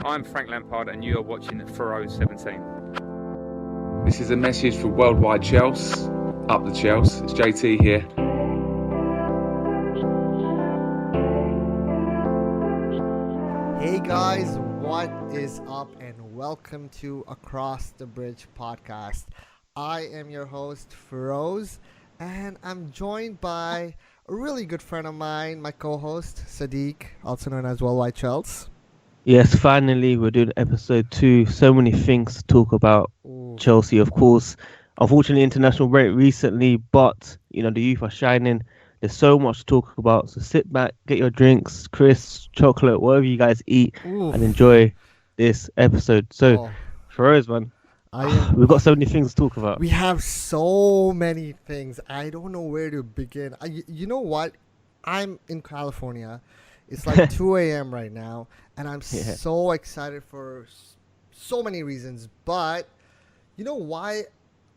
I'm Frank Lampard and you are watching Furrow 17. This is a message for worldwide Chelsea. Up the Chelsea. It's JT here. Hey guys, what is up and welcome to Across the Bridge podcast. I am your host Feroz and I'm joined by a really good friend of mine, my co-host Sadiq, also known as Worldwide Chelsea. Yes, finally we're doing episode 2. So many things to talk about. Ooh. Chelsea, of course. Unfortunately, international break recently, but the youth are shining. There's so much to talk about. So sit back, get your drinks, crisps, chocolate, whatever you guys eat, Oof. and enjoy this episode. So, for us, man, we've got so many things to talk about. We have so many things. I don't know where to begin. You know what? I'm in California. It's like 2 a.m. right now, and I'm so excited for so many reasons. But you know why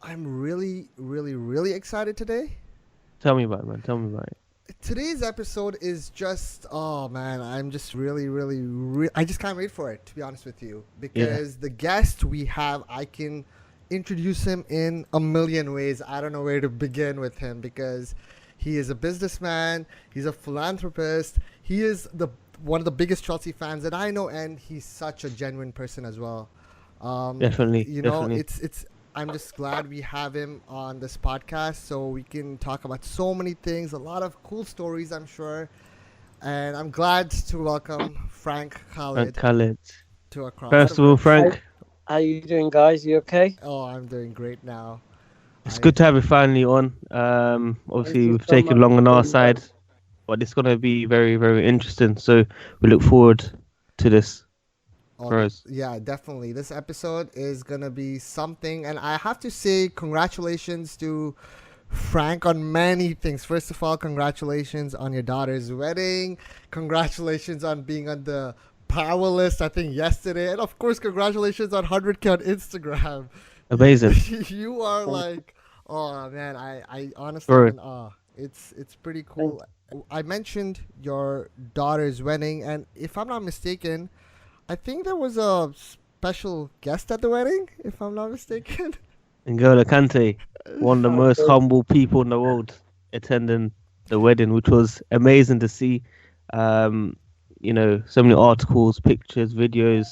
I'm really, really, really excited today? Tell me about it, man. Tell me about it. Today's episode is just, oh man, I'm just really, I just can't wait for it, to be honest with you. Because the guest we have, I can introduce him in a million ways. I don't know where to begin with him because he is a businessman, he's a philanthropist, he is one of the biggest Chelsea fans that I know, and he's such a genuine person as well. Definitely. It's I'm just glad we have him on this podcast so we can talk about so many things, a lot of cool stories, I'm sure. And I'm glad to welcome Frank Khalid. To Across. First of all, Frank. How you doing, guys? You okay? Oh, I'm doing great now. It's good to have you finally on. Obviously, we've taken long on our side, but it's going to be very, very interesting. So we look forward to this. Yeah, definitely. This episode is going to be something. And I have to say congratulations to Frank on many things. First of all, congratulations on your daughter's wedding. Congratulations on being on the power list, I think, yesterday. And of course, congratulations on 100K on Instagram. Amazing. You are like, oh man, I honestly am in awe. It's pretty cool. I mentioned your daughter's wedding, and if I'm not mistaken, I think there was a special guest at the wedding, if I'm not mistaken. N'Golo Kante, one of the most humble people in the world, attending the wedding, which was amazing to see. So many articles, pictures, videos,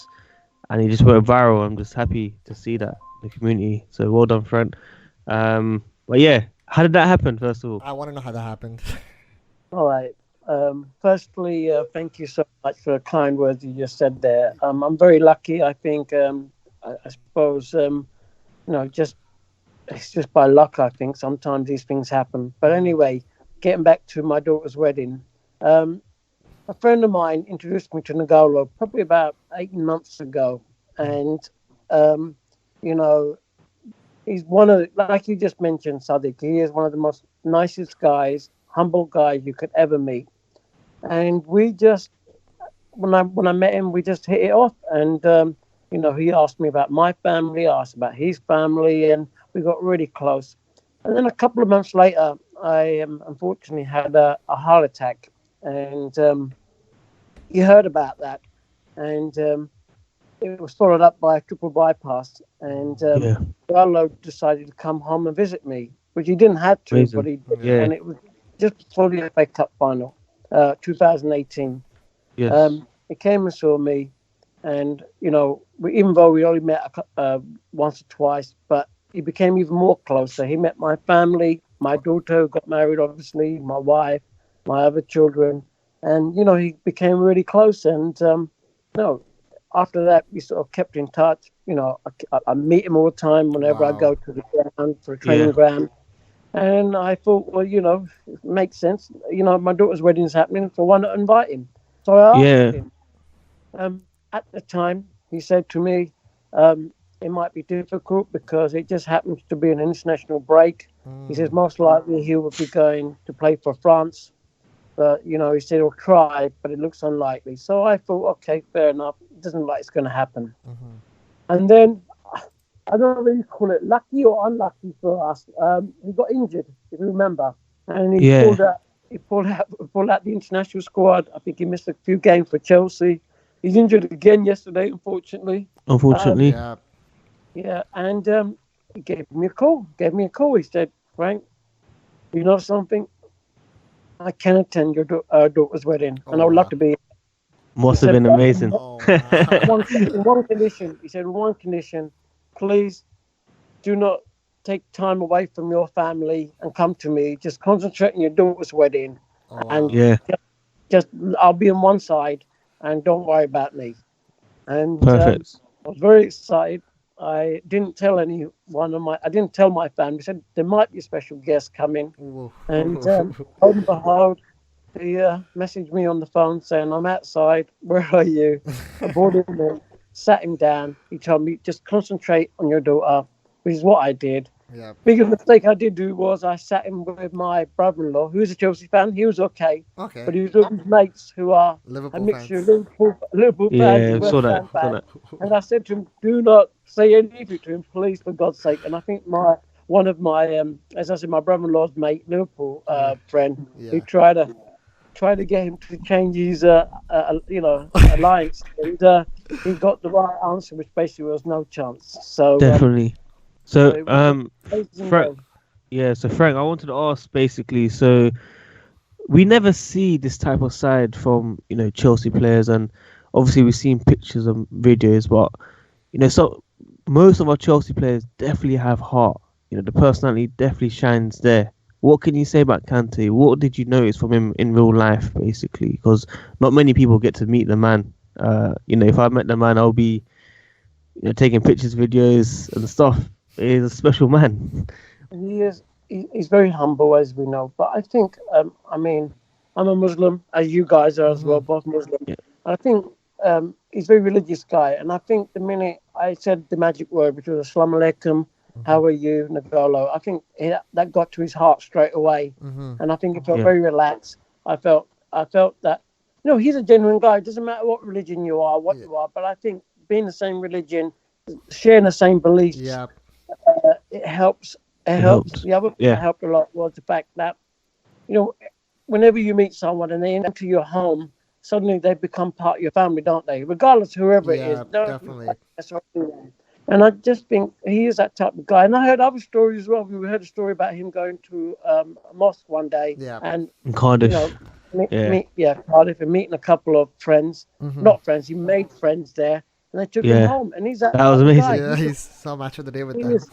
and he just went viral. I'm just happy to see that in the community. So well done, friend. But yeah, how did that happen, first of all? I want to know how that happened. All right. Firstly, thank you so much for the kind words you just said there. I'm very lucky. I think, I suppose, it's just by luck, I think. Sometimes these things happen. But anyway, getting back to my daughter's wedding, a friend of mine introduced me to N'Golo probably about 18 months ago. And, he's one of, like you just mentioned, Sadiq, he is one of the most nicest guys, humble guys you could ever meet. And we just, when I met him, we just hit it off. And, he asked me about my family, I asked about his family, and we got really close. And then a couple of months later, I unfortunately had a heart attack. And he heard about that. And it was followed up by a triple bypass. And Gallo decided to come home and visit me, which he didn't have to, but he did. Yeah. And it was just before the FA Cup final. 2018. Yes. He came and saw me, and even though we only met once or twice, but he became even more closer. He met my family, my daughter who got married, obviously, my wife, my other children, and he became really close. And after that, we sort of kept in touch. I meet him all the time whenever I go to the ground for a training ground. And I thought, well, it makes sense. My daughter's wedding is happening, so why not invite him? So I asked him. At the time, he said to me, it might be difficult because it just happens to be an international break. He says most likely he will be going to play for France. But, he said he'll try, but it looks unlikely. So I thought, okay, fair enough. It doesn't look like it's going to happen. Mm-hmm. And then I don't really call it lucky or unlucky for us. He got injured, if you remember, and he pulled out the international squad. I think he missed a few games for Chelsea, He's injured again yesterday, unfortunately. Unfortunately. Yeah. Yeah, and he gave me a call. He said, "Frank, you know something? I can attend your daughter's wedding, Oh and I would love wow. to be." He Must have said, been amazing. Oh wow. one condition. He said, one condition, please do not take time away from your family and come to me. Just concentrate on your daughter's wedding, Oh and wow. Yeah, just I'll be on one side, and don't worry about me. And perfect. I was very excited. I didn't tell I didn't tell my family. I said there might be a special guest coming, Whoa. and lo and behold, he messaged me on the phone saying, "I'm outside. Where are you?" I brought him in, sat him down. He told me, "Just concentrate on your daughter," which is what I did. Yeah. Biggest mistake I did do was I sat him with my brother-in-law, who's a Chelsea fan. He was okay, Okay. but he was with his mates who are a Liverpool mixture of fans. Liverpool fans and Yeah, West saw that. Ham Saw fans. that. And I said to him, "Do not say anything to him, please, for God's sake." And I think one of my, as I said, my brother-in-law's mate, Liverpool Yeah. friend, he Yeah. tried to get him to change his, alliance, and he got the right answer, which basically was no chance. Definitely. So So, it was an amazing Frank, day. yeah, so Frank, I wanted to ask basically, so we never see this type of side from, Chelsea players, and obviously we've seen pictures and videos, but, so most of our Chelsea players definitely have heart. The personality definitely shines there. What can you say about Kante? What did you notice from him in real life, basically? Because not many people get to meet the man. If I met the man, I'll be, taking pictures, videos, and stuff. He's a special man. He is. He's very humble, as we know. But I think, I mean, I'm a Muslim, as you guys are as well, Mhm. both Muslim. Yeah, I think he's a very religious guy. And I think the minute I said the magic word, which was Assalamu alaikum, Mhm. how are you, Nagolo, I think that got to his heart straight away. Mhm. And I think he felt yeah, very relaxed. I felt that, he's a genuine guy. It doesn't matter what religion you are, what Yeah. you are. But I think being the same religion, sharing the same beliefs, Yeah. it helps. It it helps. helped. The other thing that Yeah, helped a lot was the fact that, you know, whenever you meet someone and they enter your home, suddenly they become part of your family, don't they? Regardless whoever it is. Yeah. They don't have to be Definitely. like this or anyone. And I just think he is that type of guy. And I heard other stories as well. We heard a story about him going to a mosque one day Yeah. and, in you know, Cardiff. Yeah, Cardiff, and meeting a couple of friends. Mhm. Not friends, he made friends there, and they took him yeah, home. And he's that that was type of guy. amazing. Yeah. He's so match of the day with He them. is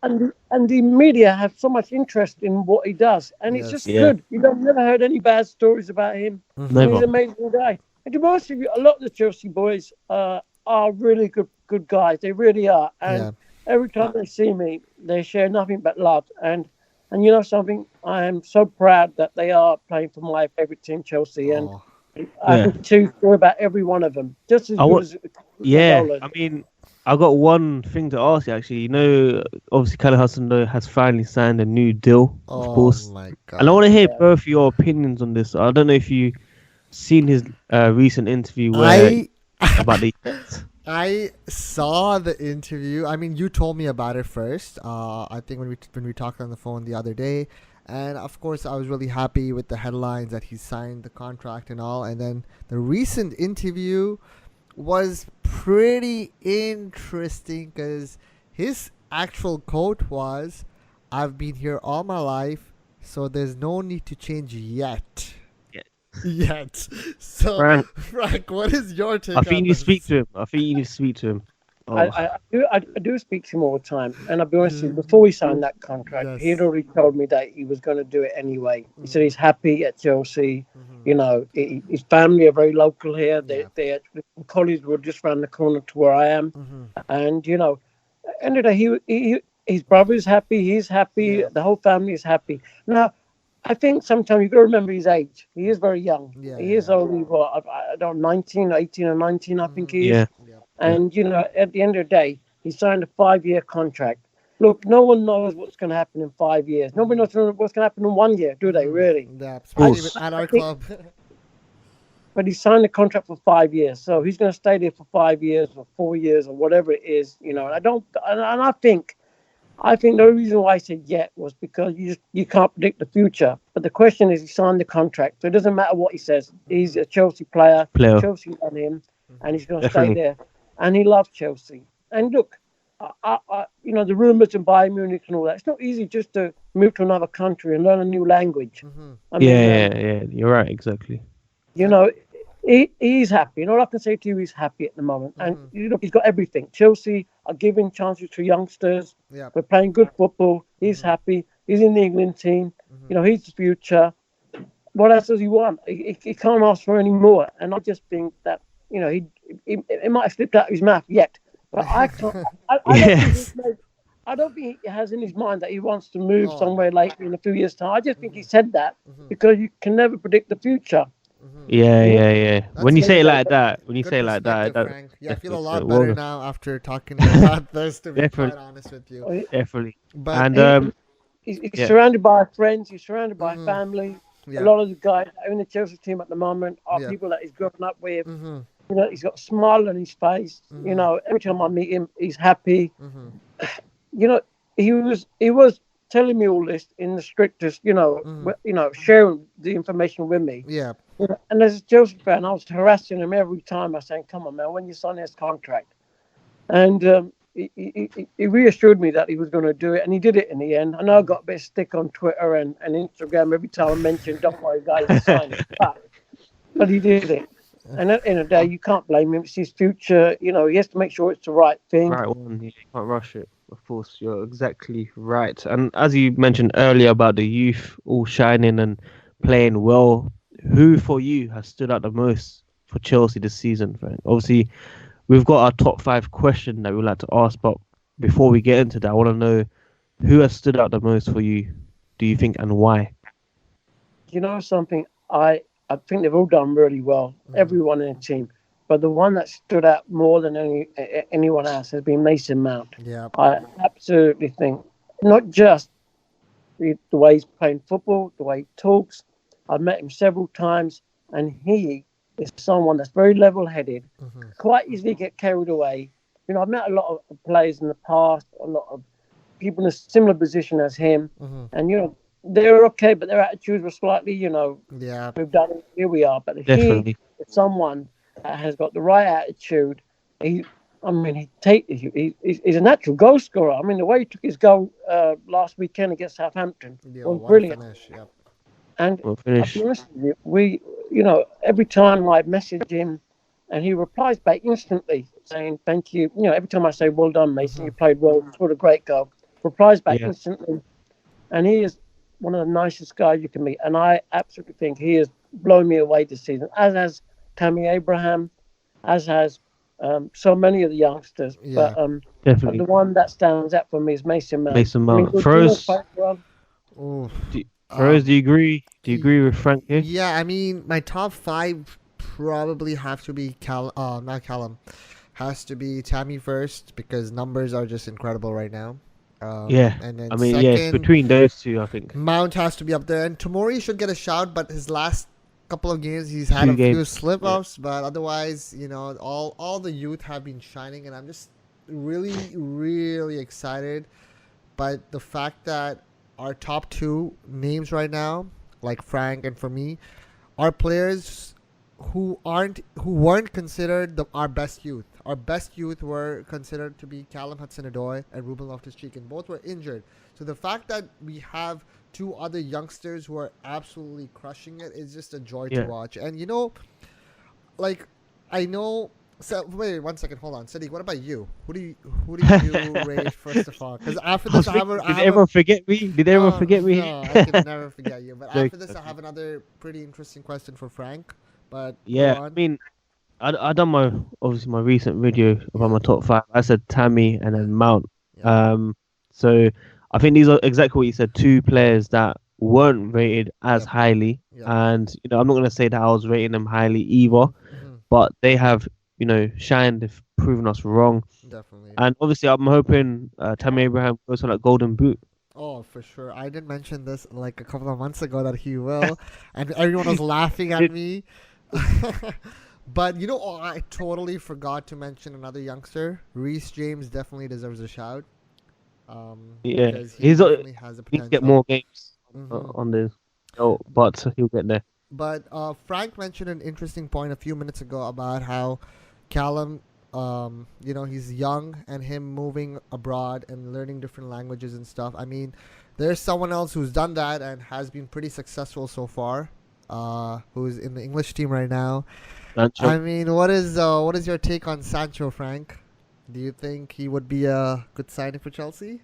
and the media have so much interest in what he does, and it's just Yes. Yeah, good. You don't never heard any bad stories about him, and Mhm. he's never. an amazing guy. And to be honest with you, a lot of the Chelsea boys are really good guys. They really are, and Yeah. every time they see me, they share nothing but love. And you know something, I am so proud that they are playing for my favorite team, Chelsea, and Oh. I Yeah, can tell you story about every one of them, just as I good want. as Yeah, Nolan. I mean, I got one thing to ask you actually. Obviously, Callum Hudson-Odoi has finally signed a new deal, of Oh course, my and I God. want to hear Yeah. both your opinions on this. I don't know if you seen his recent interview where I about the Jets. I saw the interview. I mean, you told me about it first. I think when we talked on the phone the other day, and of course, I was really happy with the headlines that he signed the contract and all. And then the recent interview was pretty interesting because his actual quote was, "I've been here all my life, so there's no need to change yet." Yeah. Yet. So, Frank, Frank, what is your I take think you on need to speak this? to him. I think you need to speak to him. I, Oh, I, I do speak to him all the time, and I'll be honest with Yeah. you. Before he signed that contract, he had Yes. already told me that he was going to do it anyway. He said Mm-hmm. he's happy at Chelsea. Mm-hmm. You know, his family are very local here. Yeah. They actually colleagues were just around the corner to where I am, Mm-hmm. and end of the day, his brother is happy. He's happy. Yeah. The whole family is happy. Now, I think sometimes you got to remember his age. He is very young. Yeah. He is Yeah. only what I don't 19, 18 or 19. I think Mm-hmm. he is. yeah, Yeah. yeah, And at the end of the day, he signed a 5-year contract. Look, no one knows what's going to happen in 5 years. Nobody Mm-hmm. knows what's going to happen in 1 year, do they? Really? Mm-hmm. Yeah. of I, Especially with, course. at I our think, club. but he signed a contract for 5 years, so he's going to stay there for 5 years or 4 years or whatever it is. And I don't, and I think I think the reason why I said yet was because you can't predict the future. But the question is, he signed the contract, so it doesn't matter what he says. He's a Chelsea player. Player. Chelsea want him, and he's going to stay Definitely. there. And he loves Chelsea. And look, the rumours in Bayern Munich and all that. It's not easy just to move to another country and learn a new language. I mean, Yeah. You're right. Exactly. He's happy. And all I can say to you, he's happy at the moment. And he's got everything. Chelsea are giving chances to youngsters. Yeah. We're playing good football. He's happy. He's in the England team. He's the future. What else does he want? He can't ask for any more. And I just think that, it might have slipped out of his mouth yet. But I can't. I don't think he has in his mind that he wants to move somewhere later in a few years' time. I just think he said that because you can never predict the future. Yeah. When you say it like that, Frank. Yeah, I feel a lot better now after talking about this. To be Definitely. quite honest with you, definitely. but And He's surrounded by friends. He's surrounded by family. yeah. A lot of the guys in the Chelsea team at the moment are Yeah. people that he's grown up with. Mm-hmm. He's got a smile on his face. Every time I meet him, he's happy. He was telling me all this in the strictest, sharing the information with me. Yeah. And as a Chelsea fan, I was harassing him every time. I was saying, "Come on, man, when you sign this contract?" And he reassured me that he was going to do it, and he did it in the end. I know I got a bit of stick on Twitter and Instagram every time I mentioned, "Don't worry, guys, he's signed it." But he did it. And at the end of the day, you can't blame him. It's his future. He has to make sure it's the right thing. right one, you can't rush it. Of course, you're exactly right. And as you mentioned earlier about the youth all shining and playing well, who for you has stood out the most for Chelsea this season, Frank? Obviously, we've got our top 5 question that we'd like to ask, but before we get into that, I want to know who has stood out the most for you, do you think, and why? You know something? I think they've all done really well, everyone in the team. But the one that stood out more than anyone else has been Mason Mount. Yeah. I absolutely think, not just the way he's playing football, the way he talks. I've met him several times, and he is someone that's very level-headed, quite easily get carried away. I've met a lot of players in the past, a lot of people in a similar position as him, and they were okay, but their attitudes were slightly, Yeah. we've done it, here we are. But Definitely. he is someone that has got the right attitude. He's a natural goal scorer. I mean, the way he took his goal last weekend against Southampton was brilliant. Finish. Yep. And We'll I'll finish. be honest with you, every time I message him, and he replies back instantly saying, "Thank you." Every time I say, "Well done, Mason, you played well, scored a great goal," replies back instantly. And he is one of the nicest guys you can meet. And I absolutely think he has blown me away this season, as has Tammy Abraham, as has so many of the youngsters. Yeah. But Definitely. the one that stands out for me is Mason Mount. Mason Mount. Jorginho Froze, played well. Ooh. Feroz, do you agree? Do you agree with Frank here? Yeah, I mean, my top 5 probably have to be not Callum. Has to be Tammy first because numbers are just incredible right now. Yeah. And then I mean, second, it's between those two, I think. Mount has to be up there, and Tomori should get a shout, but his last couple of games he's had Few a few games, slip-ups, but otherwise, all the youth have been shining, and I'm just really, really excited by the fact that our top 2 names right now, like Frank and for me, are players who weren't considered our best youth. Our best youth were considered to be Callum Hudson-Odoi and Ruben Loftus-Cheek, and both were injured. So the fact that we have 2 other youngsters who are absolutely crushing it is just a joy to watch. And I know. So wait 1 second, hold on, Sadiq. What about you? Who do you rate first of all? Because after this, Did everyone forget me? Did everyone forget me? No, I can never forget you. But after this, I have another pretty interesting question for Frank. But Yeah, I mean, I done my recent video about my top 5. I said Tammy and then Mount. Yeah. So I think these are exactly what you said. 2 players that weren't rated as highly, and I'm not gonna say that I was rating them highly either, but they have shined. They've proven us wrong. Definitely. And obviously, I'm hoping Tammy Abraham goes on that golden boot. Oh, for sure. I did mention this like a couple of months ago that he will, and everyone was laughing at me. But I totally forgot to mention another youngster. Reece James definitely deserves a shout. Yeah, because he he's definitely has the needs to get potential. more games Mhm. on the. Oh, but he'll get there. But Frank mentioned an interesting point a few minutes ago about how Callum, he's young and him moving abroad and learning different languages and stuff. I mean, there's someone else who's done that and has been pretty successful so far, who's in the English team right now. Sancho. I mean, what is your take on Sancho, Frank? Do you think he would be a good signing for Chelsea?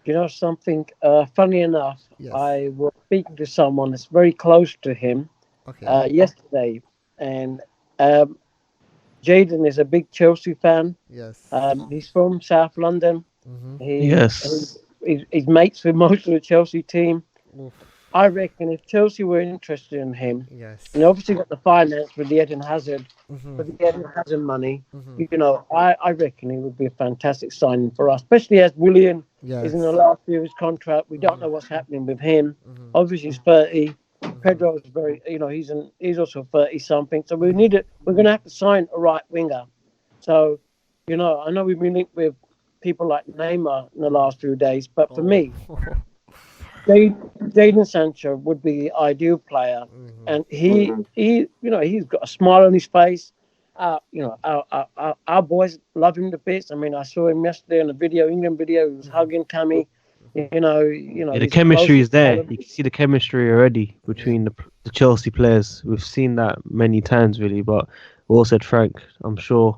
You know something? Funny enough, Yes. I was speaking to someone that's very close to him Okay. yesterday, and um, Jaden is a big Chelsea fan. Yes. He's from South London. Mm-hmm. He's, Yes. he's mates with most of the Chelsea team. Oof. I reckon if Chelsea were interested in him, Yes. and obviously got the finance with the Eden Hazard, Mm-hmm. with the Eden Hazard money, Mm-hmm. I reckon he would be a fantastic signing for us, especially as Willian Yes. is in the last year of his contract. We don't Mhm. know what's happening with him. Mm-hmm. Obviously, he's 30. Mhm. Pedro is very, he's also 30 something. So we're going to have to sign a right winger. So, I know we've been linked with people like Neymar in the last few days, but for me, Oh. Jadon Sancho would be the ideal player, Mhm. and he's got a smile on his face. Our boys love him to bits. I mean, I saw him yesterday on a England video. He was hugging Tammy. Yeah, the he's chemistry close is to there. Callum. You can see the chemistry already between the Chelsea players. We've seen that many times, really. But we all said, Frank, I'm sure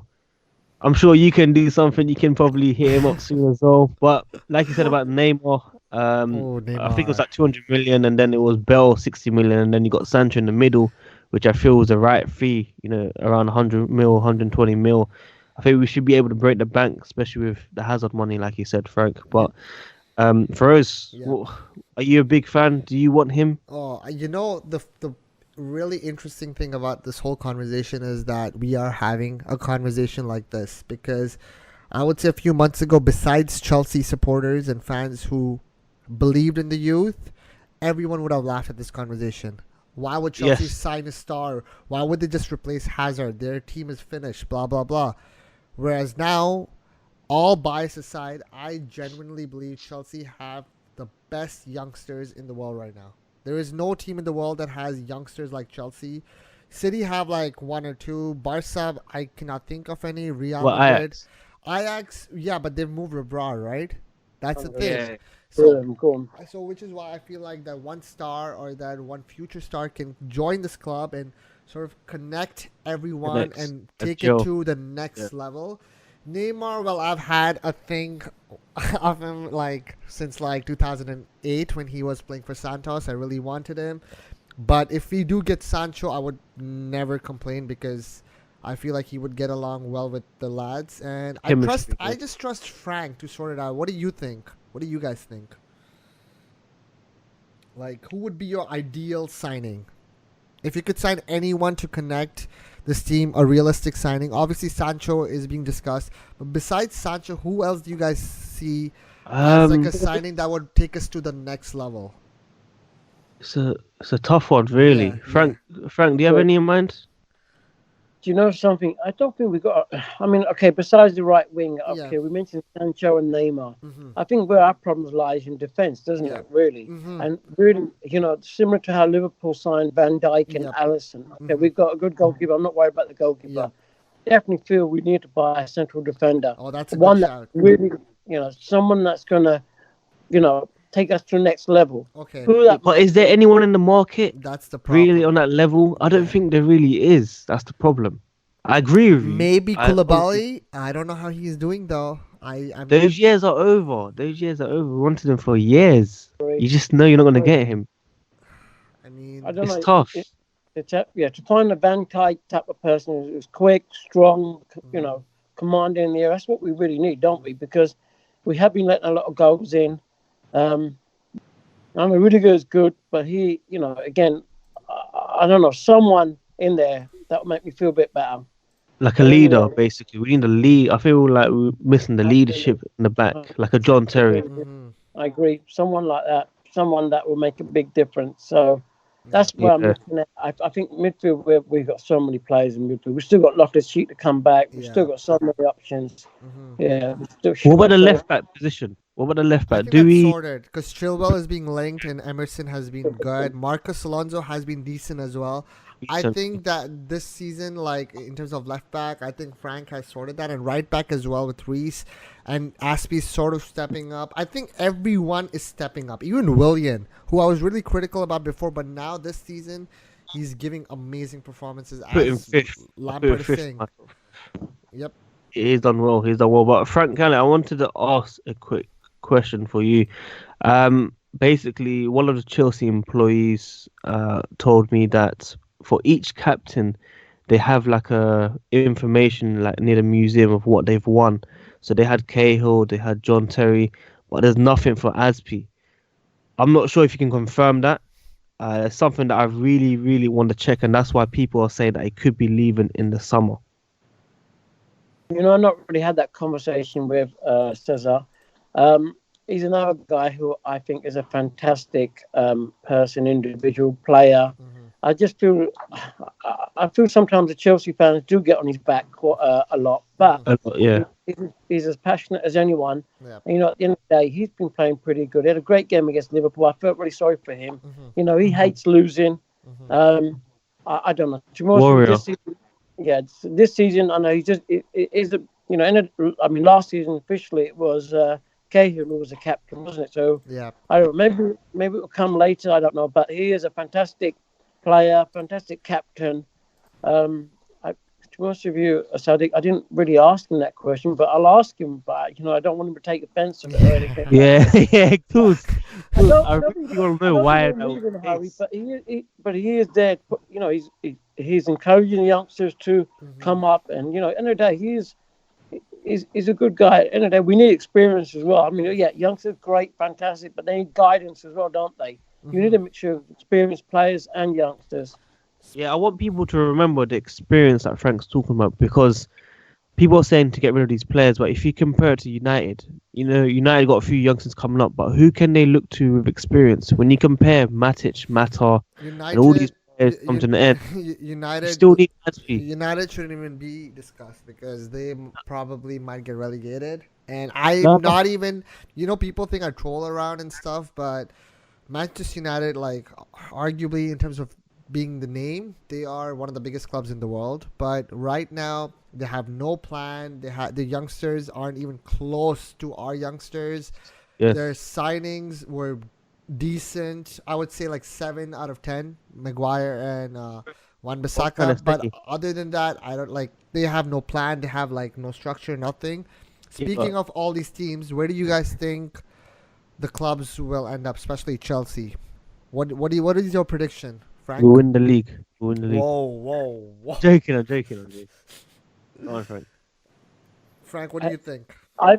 you can do something. You can probably hit him up soon as well. But like you said about Neymar, Oh, I think it was Neymar. like 200 million, and then it was Bell 60 million, and then you got Sancho in the middle, which I feel was the right fee. Around 100 mil, 120 mil. I think we should be able to break the bank, especially with the Hazard money, like you said, Frank. But for us, Yeah. are you a big fan? Do you want him? Oh, the really interesting thing about this whole conversation is that we are having a conversation like this because I would say a few months ago, besides Chelsea supporters and fans who believed in the youth, everyone would have laughed at this conversation. Why would Chelsea Yes. sign a star? Why would they just replace Hazard? Their team is finished, blah, blah, blah. Whereas now, all bias aside, I genuinely believe Chelsea have the best youngsters in the world right now. There is no team in the world that has youngsters like Chelsea. City have like one or two. Barca, I cannot think of any. Real Well, Madrid. Ajax. Yeah, but they've moved abroad, right? That's the Oh, thing. Yeah. So, Go on. which is why I feel like that one star or that one future star can join this club and sort of connect everyone Connect. and A take gel. it to the next level. Neymar, well, I've had a thing of him like since like 2008 when he was playing for Santos. I really wanted him, but if we do get Sancho, I would never complain because I feel like he would get along well with the lads, and Chemistry, yeah. I just trust Frank to sort it out. What do you think? What do you guys think? Like, who would be your ideal signing? If you could sign anyone to connect this team, a realistic signing. Obviously, Sancho is being discussed. But besides Sancho, who else do you guys see as like a signing that would take us to the next level? It's a tough one, really. Yeah, Frank, do you have any in mind? Do you know something? I don't think we got. I mean, okay. Besides the right wing, okay, Yeah. we mentioned Sancho and Neymar. Mm-hmm. I think where our problems lies in defence, doesn't Yeah. it? Really, Mm-hmm. and really, similar to how Liverpool signed Van Dijk and Yep. Alisson. Okay, Mhm. we've got a good goalkeeper. I'm not worried about the goalkeeper. Yeah. Definitely feel we need to buy a central defender. Oh, that's a One good that shout. really, someone that's gonna, take us to the next level. Okay, Who that? But is there anyone in the market that's the problem. really on that level? I don't Yeah. think there really is. That's the problem. I agree with you. Maybe I- Koulibaly. I don't know how he's doing though. I'm Those years are over. We wanted him for years. You just know you're not going to get him. I mean, I don't It's know. tough. To find a Van Dijk type of person who's quick, strong, commanding in the air. That's what we really need, don't we? Because we have been letting a lot of goals in. Rudiger is good, but he, again, I don't know, someone in there that will make me feel a bit better. Like a leader, basically. We need a lead. I feel like we're missing the leadership in the back, like a John Terry. mhm. I agree. Someone like that, someone that will make a big difference. So that's where I'm Yeah. looking at. I think midfield, we've got so many players in midfield. We've still got Loftus-Cheek to come back. We've Yeah. still got so many options. Mhm. Yeah. What about the left back position? What about the left I back? think Do that's we? sorted because Chilwell is being linked and Emerson has been good. Marcus Alonso has been decent as well. I think that this season, like in terms of left back, I think Frank has sorted that, and right back as well with Reese and Aspie sort of stepping up. I think everyone is stepping up, even Willian, who I was really critical about before, but now this season he's giving amazing performances Put him as fifth. I put him Lampard is fifth. saying. Yep. He's done well. He's done well. But Frank Khalid, I wanted to ask a quick question for you. Basically, one of the Chelsea employees told me that for each captain, they have like a information like near the museum of what they've won. So they had Cahill, they had John Terry, but there's nothing for Aspie. I'm not sure if you can confirm that. It's something that I really, really want to check, and that's why people are saying that he could be leaving in the summer. You know, I've not really had that conversation with Cesar. He's another guy who I think is a fantastic person, individual player. Mm-hmm. I just feel, I feel sometimes the Chelsea fans do get on his back a lot, but Yeah. he's as passionate as anyone. Yep. And, you know, at the end of the day, he's been playing pretty good. He had a great game against Liverpool. I felt really sorry for him. Mm-hmm. You know, he hates losing. Mm-hmm. I don't know. Warrior. This season, I know he just last season officially it was Cahill who was the captain, wasn't it? So Yeah. I don't know. Maybe it will come later. I don't know. But he is a fantastic player, fantastic captain. To be honest with you, Sadiq, I didn't really ask him that question, but I'll ask him. But I don't want him to take offence of it or anything. Yeah, of course. I don't really want to know why. But he is there. You know, he's encouraging the youngsters to come up, and you know, at the end of the day, he's a good guy. At the end of the day, we need experience as well. I mean, yeah, youngsters, great, fantastic, but they need guidance as well, don't they? You need a mixture of experienced players and youngsters. Yeah, I want people to remember the experience that Frank's talking about, because people are saying to get rid of these players, but if you compare it to United, you know, United got a few youngsters coming up, but who can they look to with experience? When you compare Matic, Mata, and all these players come to the end, United you still need Aspie. United shouldn't even be discussed because they probably might get relegated. And I'm not even, people think I troll around and stuff, but Manchester United, like, arguably in terms of being the name, they are one of the biggest clubs in the world. But right now, they have no plan. The youngsters aren't even close to our youngsters. Yes. Their signings were decent. I would say like 7 out of 10. Maguire and Wan-Bissaka. But other than that, I don't like. They have no plan. They have like no structure, nothing. Speaking of all these teams, where do you guys think the clubs will end up, especially Chelsea? What is your prediction, Frank? We'll win the league. Whoa. I'm joking. Come on, Frank. Frank, what do you think? I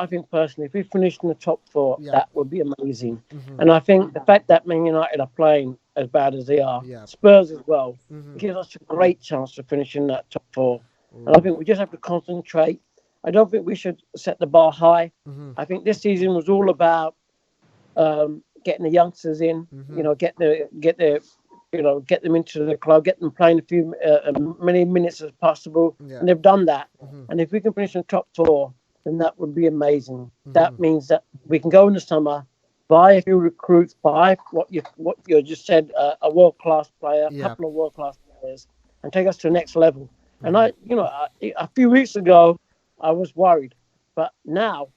think personally, if we finish in the top 4, Yeah. that would be amazing. Mm-hmm. And I think the fact that Man United are playing as bad as they are, Yeah. Spurs as well, Mm-hmm. gives us a great chance to finish in that top 4. And I think we just have to concentrate. I don't think we should set the bar high. Mm-hmm. I think this season was all about getting the youngsters in. Mm-hmm. Get them into the club, get them playing many minutes as possible, Yeah. and they've done that. Mm-hmm. And if we can finish in the top 4, then that would be amazing. That means that we can go in the summer, buy a few recruits, buy what you just said, a world class player, a couple of world class players, and take us to the next level. And a few weeks ago, I was worried, but now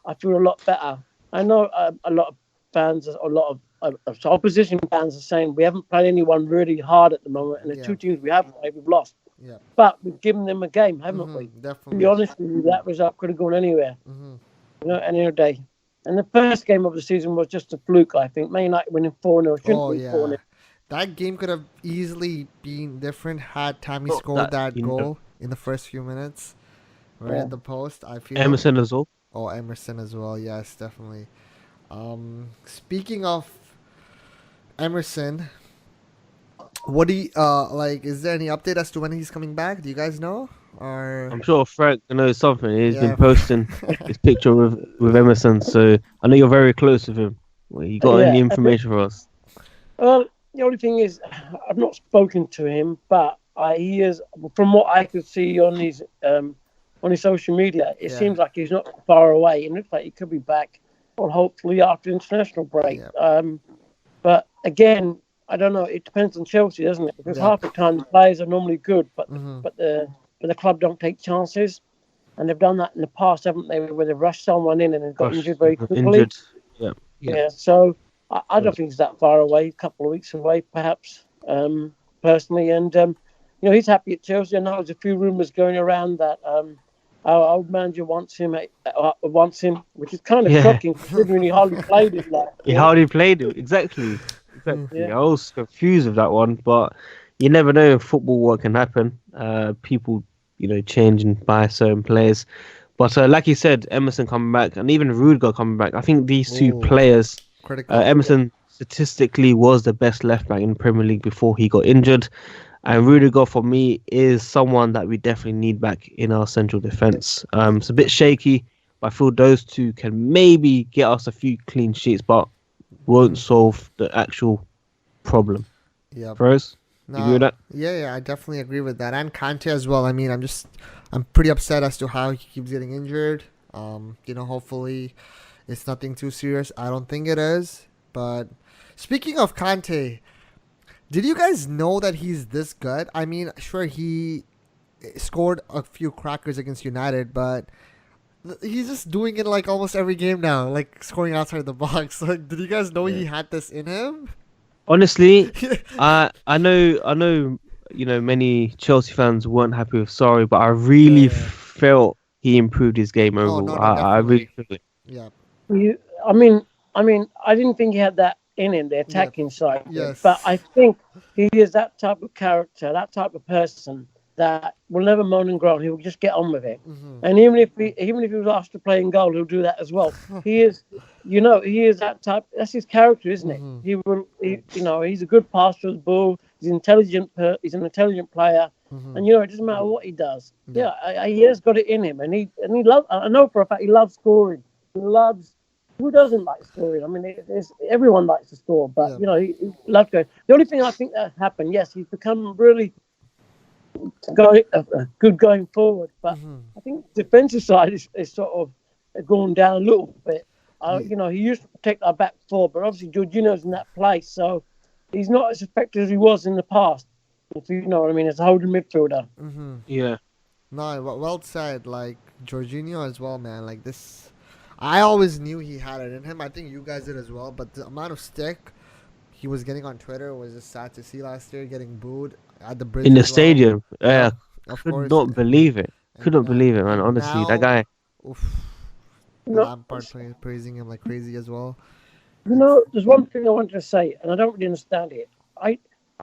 I feel a lot better. I know a lot of fans, a lot of opposition fans are saying we haven't played anyone really hard at the moment, and the two teams we have played, we've lost. Yeah. But we've given them a game, haven't we? Definitely. To be honest with you, that result could have gone anywhere. Mm-hmm. Any other day. And the first game of the season was just a fluke, I think. Man United winning 4-0 shouldn't be 4-0. That game could have easily been different had Tammy scored that goal in the first few minutes. Right at the post, I feel. Emerson as well. Oh, Emerson as well. Yes, definitely. Speaking of Emerson, what do you like? Is there any update as to when he's coming back? Do you guys know? Or I'm sure Frank knows something. He's been posting his picture with Emerson, so I know you're very close with him. You got any information for us? Well, the only thing is, I've not spoken to him, but he is, from what I could see on his social media, it seems like he's not far away. It looks like he could be back well, hopefully after international break. Yeah. But again, I don't know. It depends on Chelsea, doesn't it? Because Yeah. half the time the players are normally good, but Mhm. but the club don't take chances, and they've done that in the past, haven't they? Where they've rushed someone in and then got injured very quickly. Injured. Yeah. Yeah. So I don't think it's that far away. A couple of weeks away, perhaps. Personally, and he's happy at Chelsea. I know there's a few rumours going around that our old manager wants him, which is kind of Yeah. shocking considering he hardly played it. He hardly played it. Exactly. Yeah. I was confused with that one, but you never know in football what can happen. People, change and buy certain players. But like you said, Emerson coming back and even Rudiger coming back. I think these two Ooh. players, Critical. Emerson statistically was the best left back in the Premier League before he got injured. And Rudiger, for me, is someone that we definitely need back in our central defence. It's a bit shaky, but I feel those two can maybe get us a few clean sheets, but won't solve the actual problem. Yeah. Rose, you agree with that? Yeah, I definitely agree with that. And Kante as well. I mean, I'm pretty upset as to how he keeps getting injured. Hopefully it's nothing too serious. I don't think it is. But speaking of Kante, did you guys know that he's this good? I mean, sure, he scored a few crackers against United, but he's just doing it like almost every game now, like scoring outside the box. Like, did you guys know he had this in him? Honestly, I know, many Chelsea fans weren't happy with Sorry, but I really felt he improved his game overall. no, I really feel it. Yeah. I mean, I didn't think he had that in him, the attacking side. Yes. But I think he is that type of character, that type of person that will never moan and groan. He will just get on with it. Mm-hmm. And even if he was asked to play in goal, he'll do that as well. He is that type. That's his character, isn't it? Mm-hmm. He's a good passer of the ball. He's intelligent. He's an intelligent player. Mm-hmm. And it doesn't matter what he does. Yeah, he has got it in him, and he loves. I know for a fact he loves scoring. He loves. Who doesn't like scoring? I mean, everyone likes to score, but he loves going. The only thing I think that happened, yes, he's become really good going forward, but I think the defensive side is sort of going down a little bit. He used to protect our back four, but obviously Jorginho's in that place, so he's not as effective as he was in the past. If you know what I mean, as a holding midfielder. Mm-hmm. Yeah. No, well said. Like Jorginho as well, man. Like this, I always knew he had it in him. I think you guys did as well. But the amount of stick he was getting on Twitter was just sad to see last year, getting booed at the bridge In the as well. stadium. Yeah. Of Could course. not believe it. Couldn't believe it, man. and Honestly, now- that guy. Oof. No. Lampard praising him like crazy as well. There's one thing I wanted to say, and I don't really understand it.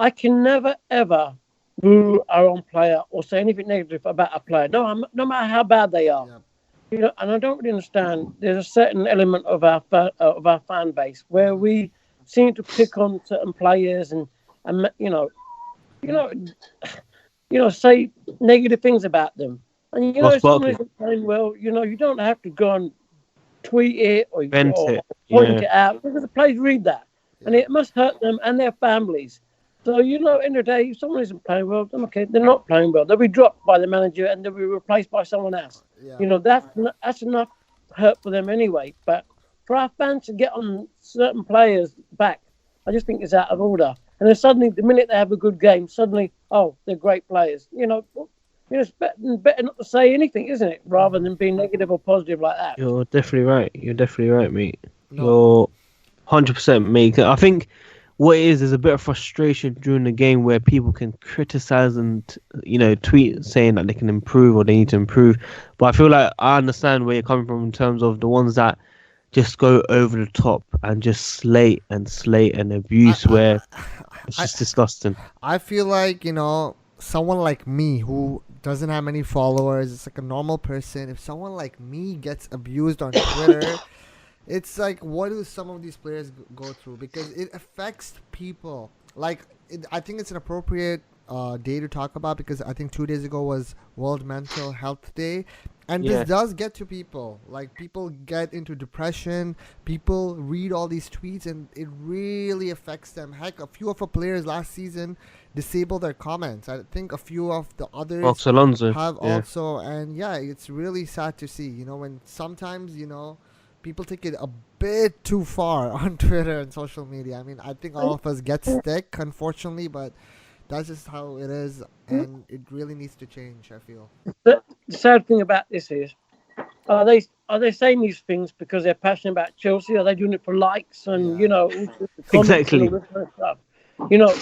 I can never ever boo our own player or say anything negative about a player. No matter how bad they are. Yeah. And I don't really understand. There's a certain element of our fan base where we seem to pick on certain players and say negative things about them. And if someone isn't playing well, you don't have to go and tweet it or Vent it. point it out, because the players read that, and it must hurt them and their families. So, end of the day, if someone isn't playing well, then okay, they're not playing well. They'll be dropped by the manager and they'll be replaced by someone else. Yeah. That's enough hurt for them anyway. But for our fans to get on certain players' back, I just think it's out of order. And then suddenly, the minute they have a good game, suddenly, they're great players. It's better not to say anything, isn't it? Rather than being negative or positive like that. You're definitely right, mate. No. You're 100%, mate. I think what it is a bit of frustration during the game where people can criticize and tweet saying that they can improve or they need to improve. But I feel like I understand where you're coming from in terms of the ones that just go over the top and just slate and abuse where it's just disgusting. I feel like, someone like me who doesn't have many followers, it's like a normal person. If someone like me gets abused on Twitter, it's like, what do some of these players go through? Because it affects people. Like, I think it's an appropriate day to talk about, because I think 2 days ago was World Mental Health Day. And this does get to people. Like, people get into depression. People read all these tweets, and it really affects them. Heck, a few of our players last season disabled their comments. I think a few of the others Alonso have also. And, it's really sad to see. When sometimes, people take it a bit too far on Twitter and social media. I mean, I think all of us get stick, unfortunately, but that's just how it is, and it really needs to change, I feel. The sad thing about this is, are they saying these things because they're passionate about Chelsea? Are they doing it for likes and Yeah. all the comments Exactly. and all this kind of stuff?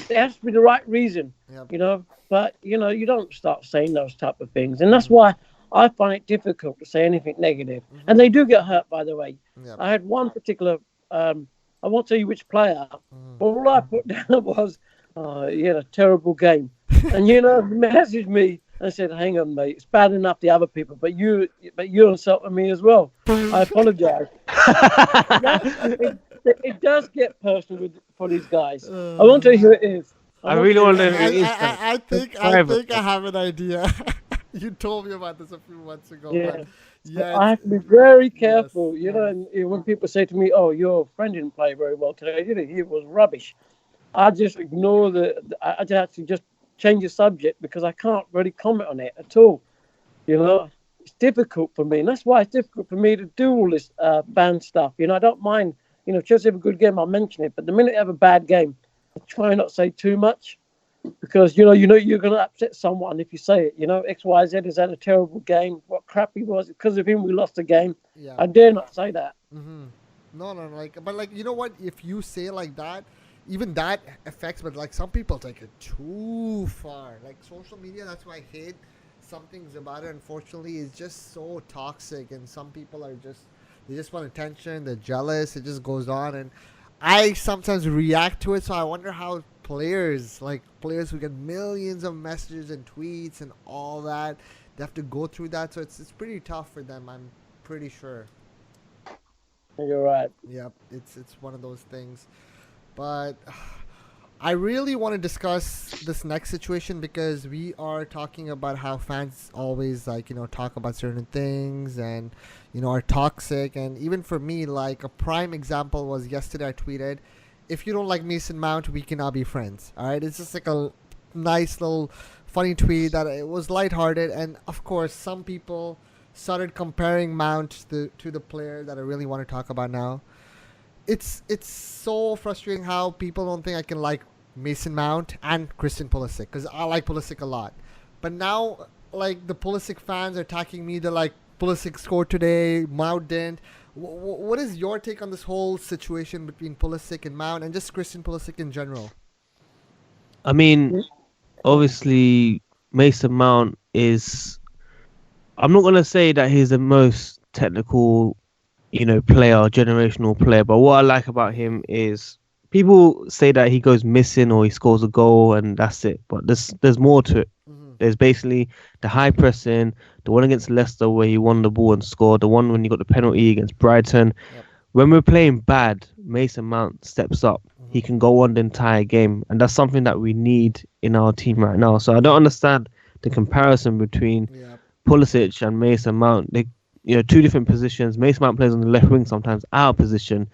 There has to be the right reason. Yep. But you don't start saying those type of things, and that's why I find it difficult to say anything negative. And they do get hurt, by the way. Yep. I had one particular, I won't tell you which player, but all I put down was, he had a terrible game. And he messaged me and said, "Hang on, mate, it's bad enough the other people, but you insulted me as well. I apologise." It does get personal for these guys. I won't tell you who it is. I really want to know who it is. I think I have an idea. You told me about this a few months ago. Yeah. But yeah, I have to be very careful, yes. and when people say to me, "Oh, your friend didn't play very well today, did he? He was rubbish." I just ignore I just actually just change the subject because I can't really comment on it at all. It's difficult for me, and that's why it's difficult for me to do all this fan stuff. I don't mind. Chelsea have a good game, I'll mention it, but the minute they have a bad game, I try not to say too much because you're going to upset someone if you say it. XYZ has had a terrible game. What crap he was because of him. We lost the game. Yeah. I dare not say that. Mm-hmm. No, but you know what? If you say like that, even that affects. But like some people take it too far. Like social media, that's why I hate some things about it. Unfortunately, it's just so toxic, and some people are they just want attention. They're jealous. It just goes on, and I sometimes react to it. So I wonder how players who get millions of messages and tweets and all that, they have to go through that. So it's pretty tough for them. I'm pretty sure. You're right. Yep, it's one of those things. But I really want to discuss this next situation because we are talking about how fans always talk about certain things and are toxic. And even for me, like a prime example was yesterday I tweeted, "If you don't like Mason Mount, we cannot be friends." All right, it's just like a nice little funny tweet that it was lighthearted, and of course some people started comparing Mount to the player that I really want to talk about now. It's so frustrating how people don't think I can like Mason Mount and Christian Pulisic because I like Pulisic a lot. But now, like, the Pulisic fans are attacking me. They're like, Pulisic scored today, Mount didn't. What is your take on this whole situation between Pulisic and Mount and just Christian Pulisic in general? I mean, obviously, Mason Mount is... I'm not going to say that he's the most technical, player, generational player. But what I like about him is people say that he goes missing or he scores a goal and that's it. But there's more to it. Mm-hmm. There's basically the high pressing, the one against Leicester where he won the ball and scored, the one when he got the penalty against Brighton. Yep. When we're playing bad, Mason Mount steps up. Mm-hmm. He can go on the entire game. And that's something that we need in our team right now. So I don't understand the comparison between Pulisic and Mason Mount. They, two different positions. Mason Mount plays on the left wing sometimes, out of position,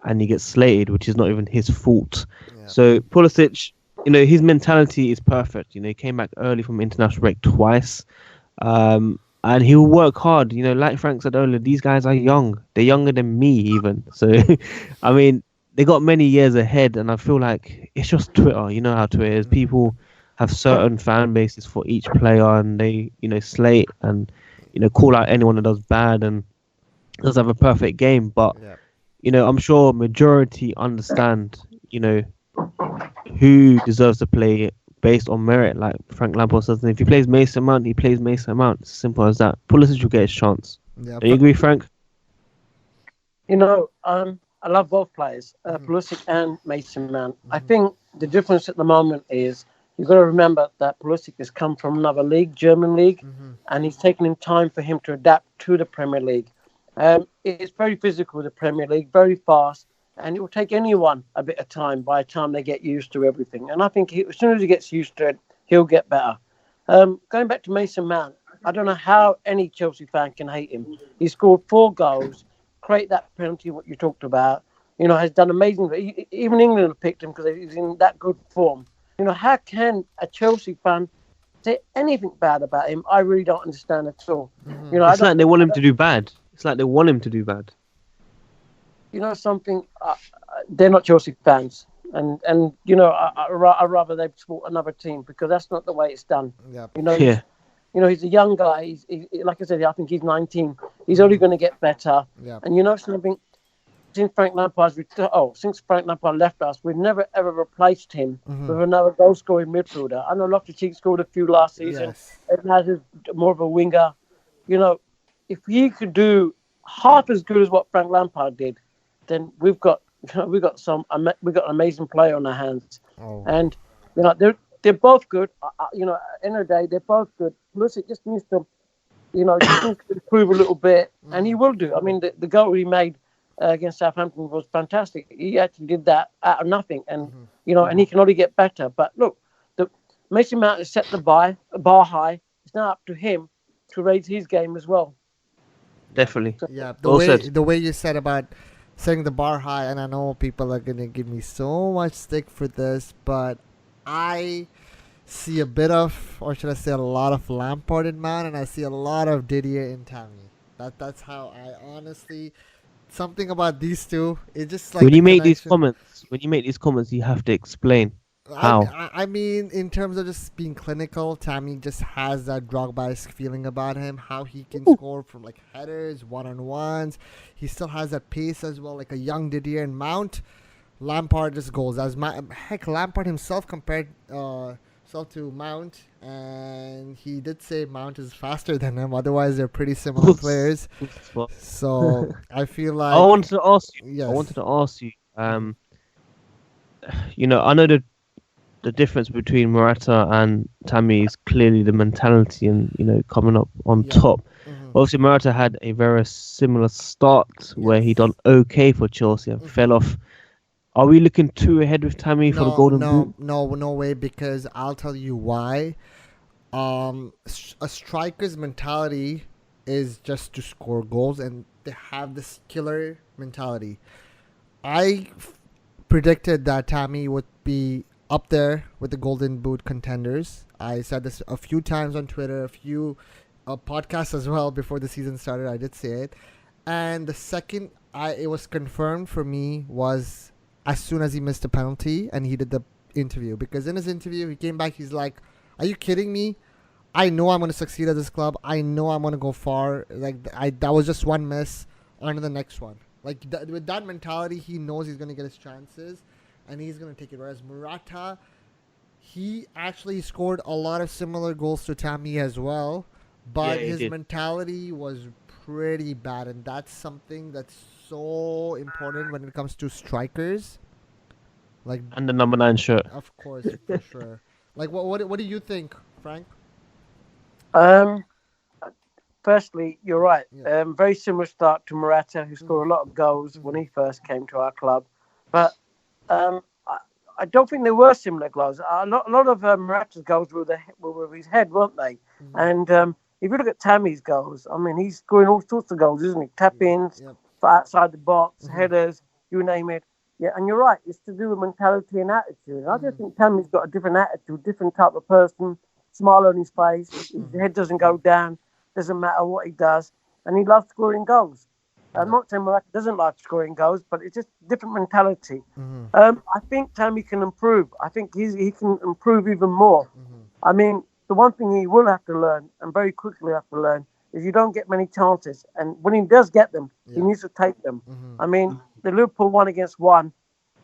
and he gets slated, which is not even his fault. Yeah. So Pulisic, his mentality is perfect. He came back early from international break twice, and he will work hard. Like Frank said earlier, these guys are young. They're younger than me even. So, I mean, they got many years ahead, and I feel like it's just Twitter. You know how Twitter is. People have certain fan bases for each player, and they, slate and, call out anyone that does bad and does have a perfect game. But, I'm sure majority understand, who deserves to play based on merit. Like Frank Lampard says, if he plays Mason Mount, he plays Mason Mount. It's simple as that. Pulisic will get his chance. Yeah, do you agree, Frank? I love both players, Pulisic and Mason Mount. I think the difference at the moment is you've got to remember that Pulisic has come from another league, German league, and it's taken him time for him to adapt to the Premier League. It's very physical, the Premier League, very fast, and it will take anyone a bit of time by the time they get used to everything. And I think as soon as he gets used to it, he'll get better. Going back to Mason Mount, I don't know how any Chelsea fan can hate him. He scored 4 goals, create that penalty, what you talked about, has done amazing. Even England have picked him because he's in that good form. How can a Chelsea fan say anything bad about him? I really don't understand at all. It's like they want him to do bad. It's like they want him to do bad. you know something, they're not Chelsea fans, and you know, I'd rather they support another team because that's not the way it's done. Yeah. You know, Yeah. he's a young guy. Like I said, I think he's 19. He's only going to get better. Yeah. And you know something, since Frank Lampard left us, we've never ever replaced him with another goal scoring midfielder. I know Loftus-Cheek scored a few last season. Yes. Ednaz is more of a winger. You know, if he could do half as good as what Frank Lampard did, then we've got an amazing player on our hands. Oh. And you know they're both good. You know, at the end of the day, they're both good. Pulisic just needs to, just needs to improve a little bit, and he will do. I mean, the goal he made against Southampton was fantastic. He actually did that out of nothing, and and he can only get better. But look, the Mason Mount has set the bar high. It's now up to him to raise his game as well. Definitely. Yeah, Well said. the way you said about setting the bar high, and I know people are gonna give me so much stick for this, but I see a bit of, or should I say, a lot of Lampard in Mount, and I see a lot of Didier in Tammy. That's how I honestly. Something about these two, it just like When the you make these connection. comments, you have to explain how. I mean, in terms of just being clinical, Tammy just has that Drogba-esque feeling about him. How he can score from like headers, one-on-ones. He still has that pace as well, like a young Didier and Mount. Lampard just goes heck. Lampard himself compared himself to Mount, and he did say Mount is faster than him. Otherwise, they're pretty similar players. So I feel like I wanted to ask you. Yes. I wanted to ask you. I know the difference between Morata and Tammy is clearly the mentality and coming up on top. Obviously, Morata had a very similar start where he done okay for Chelsea and fell off. Are we looking too ahead with Tammy for the Golden Boot? No way, because I'll tell you why. A striker's mentality is just to score goals, and they have this killer mentality. I predicted that Tammy would be up there with the Golden Boot contenders. I said this a few times on Twitter, a few podcasts as well before the season started. I did say it. And the second it was confirmed for me was as soon as he missed a penalty and he did the interview. Because in his interview, he came back, he's like, are you kidding me? I know I'm going to succeed at this club. I know I'm going to go far. That was just one miss. On to the next one. With that mentality, he knows he's going to get his chances and he's going to take it. Whereas Morata, he actually scored a lot of similar goals to Tammy as well. But his mentality was pretty bad. And that's something that's so important when it comes to strikers. And the number 9 shirt. Of course, for sure. What do you think, Frank? Firstly, you're right. Yeah. Very similar start to Morata, who scored a lot of goals when he first came to our club. But I don't think they were similar goals. A lot of Morata's goals were with his head, weren't they? And if you look at Tammy's goals, I mean, he's scoring all sorts of goals, isn't he? Tap-ins, outside the box, headers, you name it. Yeah, and you're right. It's to do with mentality and attitude. I just think Tammy's got a different attitude, different type of person, smile on his face, his head doesn't go down, doesn't matter what he does, and he loves scoring goals. I'm not saying Morata doesn't like scoring goals, but it's just different mentality. I think Tammy can improve. I think he can improve even more. I mean, the one thing he will have to learn, and very quickly have to learn, is you don't get many chances. And when he does get them, he needs to take them. I mean, the Liverpool one against one.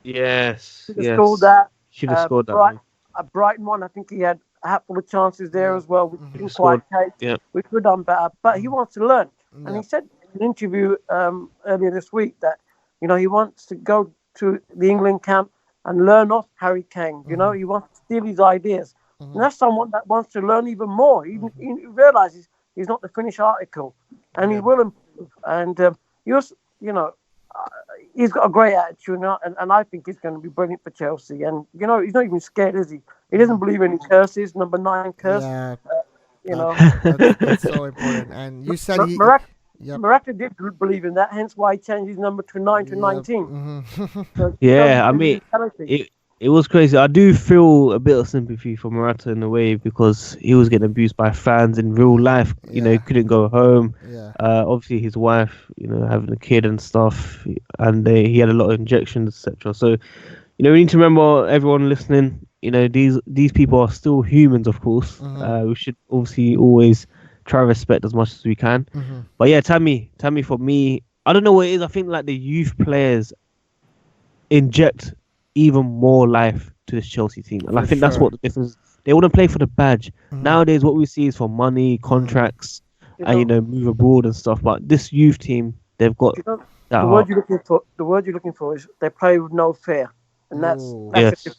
Yes. Should have scored that. Should have scored that. A Brighton one, I think he had a handful of chances there as well, which didn't quite take. We could have done better. But he wants to learn. And he said in an interview earlier this week that, he wants to go to the England camp and learn off Harry Kane. He wants to steal his ideas. And that's someone that wants to learn even more. He realizes he's not the finished article, and he will improve. And he's got a great attitude, and I think he's going to be brilliant for Chelsea. And he's not even scared, is he? He doesn't believe in curses. Number 9 curse. That's so important. And you said Morata did believe in that, hence why he changed his number to 9 to 19. So, I mean, It was crazy. I do feel a bit of sympathy for Morata in a way because he was getting abused by fans in real life. You know, he Yeah. couldn't go home. Yeah. Obviously his wife, you know, having a kid and stuff, and he had a lot of injections, etc. So, you know, we need to remember everyone listening. You know, these people are still humans, of course. Mhm. We should obviously always try to respect as much as we can. Mhm. But yeah, Tammy, for me, I don't know what it is. I think like the youth players inject even more life to this Chelsea team. And I For think that's sure. what the difference. They want to play for the badge. Mhm. Nowadays, what we see is for money, Mhm. contracts, You and know, move abroad and stuff. But this youth team, they've got you know, that heart. the word you're looking for is they play with no fear, and Ooh. that's a Yes,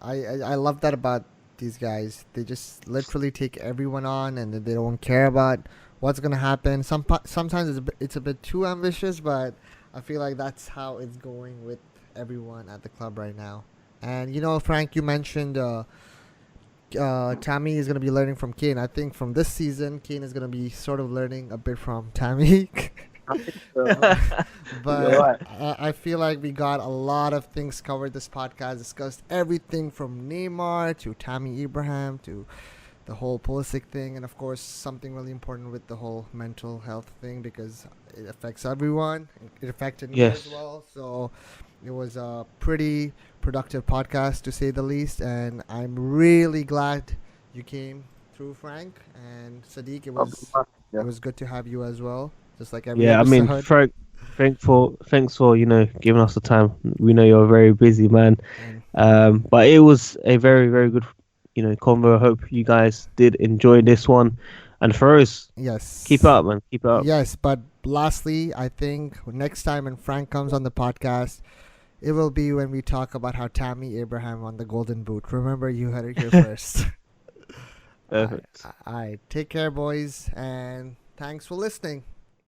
I love that about these guys. They just literally take everyone on, and they don't care about what's gonna happen. Sometimes it's a bit too ambitious, but I feel like that's how it's going with everyone at the club right now. And Frank, you mentioned Tammy is gonna be learning from Kane. I think from this season, Kane is gonna be sort of learning a bit from Tammy. I think so. You're But right. I feel like we got a lot of things covered this podcast, discussed everything from Neymar to Tammy Abraham to the whole Pulisic thing, and of course something really important with the whole mental health thing because it affects everyone. It affected me as yes, well. So it was a pretty productive podcast to say the least, and I'm really glad you came through, Frank and Sadiq. It Yeah. was good to have you as well, just like every yeah. I mean, episode. Frank, thanks for giving us the time. We know you're a very busy man. And But it was a very very good convo. I hope you guys did enjoy this one. And for us, keep yes. up, man. Keep up. Yes, but lastly, I think next time when Frank comes on the podcast, it will be when we talk about how Tammy Abraham won the Golden Boot. Remember, you heard it here first. All right, Perfect. all right. Take care, boys, and thanks for listening.